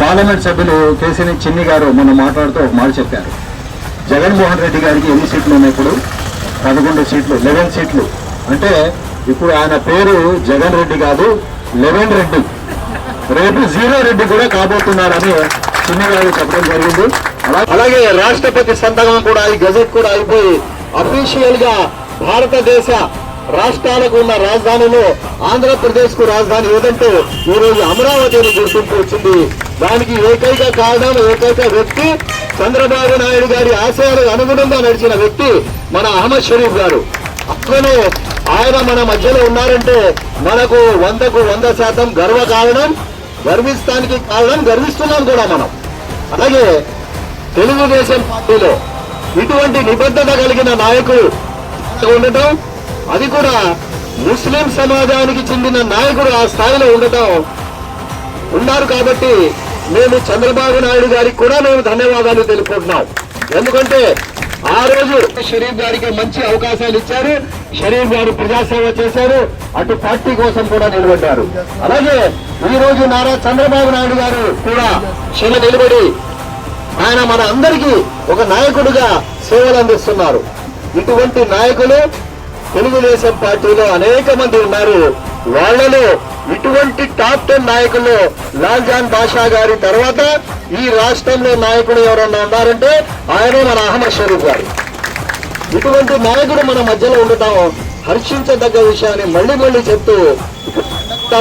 Parliament సభ్యులు కేసీని చిన్ని గారు మొన్న మాట్లాడుతూ ఒక మాట చెప్పారు. జగన్మోహన్ రెడ్డి గారికి ఎన్ని సీట్లు ఉన్నాయి? ఇప్పుడు 11 సీట్లు, 11 సీట్లు. అంటే ఇప్పుడు ఆయన పేరు జగన్ రెడ్డి కాదు, 11 రెడ్డి. రేపు 0 రెడ్డి కూడా కాబోతున్నారని చిన్ని గారు చెప్పడం జరిగింది. అలాగే రాష్ట్రపతి సంతకం కూడా ఈ గజెట్ కూడా అయిపోయి అఫీషియల్ గా భారతదేశ రాష్ట్రాలకు ఉన్న రాజధానిలో ఆంధ్రప్రదేశ్ కు రాజధాని ఏదంటే ఈ రోజు అమరావతి అని గుర్తింపు వచ్చింది. దానికి ఏకైక కారణం, ఏకైక వ్యక్తి చంద్రబాబు నాయుడు గారి ఆశయాలకు అనుగుణంగా నడిచిన వ్యక్తి మన అహ్మద్ షరీఫ్ గారు. అట్లనే ఆయన మన మధ్యలో ఉన్నారంటే మనకు 100కు 100% గర్వ కారణం, గర్విస్తానికి కారణం, గర్విస్తున్నాం కూడా మనం. అలాగే తెలుగుదేశం పార్టీలో ఇటువంటి నిబద్ధత కలిగిన నాయకులు ఉండటం, అది కూడా ముస్లిం సమాజానికి చెందిన నాయకుడు ఆ స్థాయిలో ఉన్నారు కాబట్టి మేము చంద్రబాబు నాయుడు గారికి కూడా మేము ధన్యవాదాలు తెలుపుకుంటున్నాం. ఎందుకంటే ఆ రోజు షరీఫ్ గారికి మంచి అవకాశాలు ఇచ్చారు. షరీఫ్ గారు ప్రజాసేవ చేశారు, అటు పార్టీ కోసం కూడా నిలబడ్డారు. అలాగే ఈ రోజు నారా చంద్రబాబు నాయుడు గారు కూడా నిలబడి ఆయన మన అందరికీ ఒక నాయకుడిగా సేవలు అందిస్తున్నారు. ఇటువంటి నాయకులు తెలుగుదేశం పార్టీలో అనేక మంది ఉన్నారు. వాళ్లలో ఇటువంటి టాప్ 10 నాయకులు లాల్జాన్ బాషా గారి తర్వాత ఈ రాష్ట్రంలో నాయకుడు ఎవరన్నా ఉన్నారంటే ఆయన మన అహ్మద్ షరీఫ్ గారు. ఇటువంటి నాయకుడు మన మధ్యలో ఉండటం హర్షించదగ్గ విషయాన్ని మళ్ళీ చెప్తూ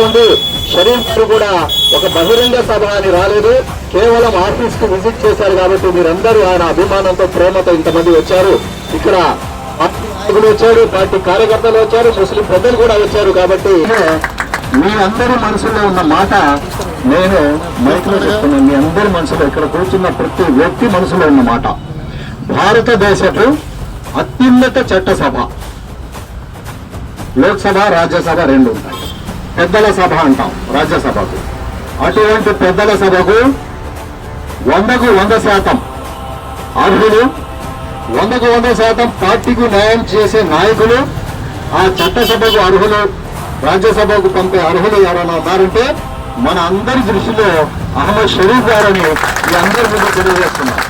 ఉంది. షరీఫ్ గారు కూడా ఒక బహిరంగ సభ అని రాలేదు, కేవలం ఆఫీస్ కు విజిట్ చేశారు. కాబట్టి మీరందరూ ఆయన అభిమానంతో, ప్రేమతో ఇంతమంది వచ్చారు. ఇక్కడ పార్టీ నాయకులు వచ్చారు, పార్టీ కార్యకర్తలు వచ్చారు, ముస్లిం పెద్దలు కూడా వచ్చారు. కాబట్టి మీ అందరి మనసులో ఉన్న మాట నేను మైక్ లో చెప్తున్నాను. మీ అందరి మనసులో, ఇక్కడ కూర్చున్న ప్రతి వ్యక్తి మనసులో ఉన్న మాట, భారతదేశపు అత్యున్నత చట్టసభ, లోక్సభ, రాజ్యసభ 2 ఉంటాయి. పెద్దల సభ అంటాం రాజ్యసభకు. అటువంటి పెద్దల సభకు 100కు 100% అర్హులు, 100కు 100% పార్టీకి న్యాయం చేసే నాయకులు, ఆ చట్టసభకు అర్హులు, రాజ్యసభకు పంపే అర్హులు ఎవరైనా ఉన్నారంటే మన అందరి దృష్టిలో అహ్మద్ షరీఫ్ గారని ఈ అందరి ముందు తెలియజేస్తున్నారు.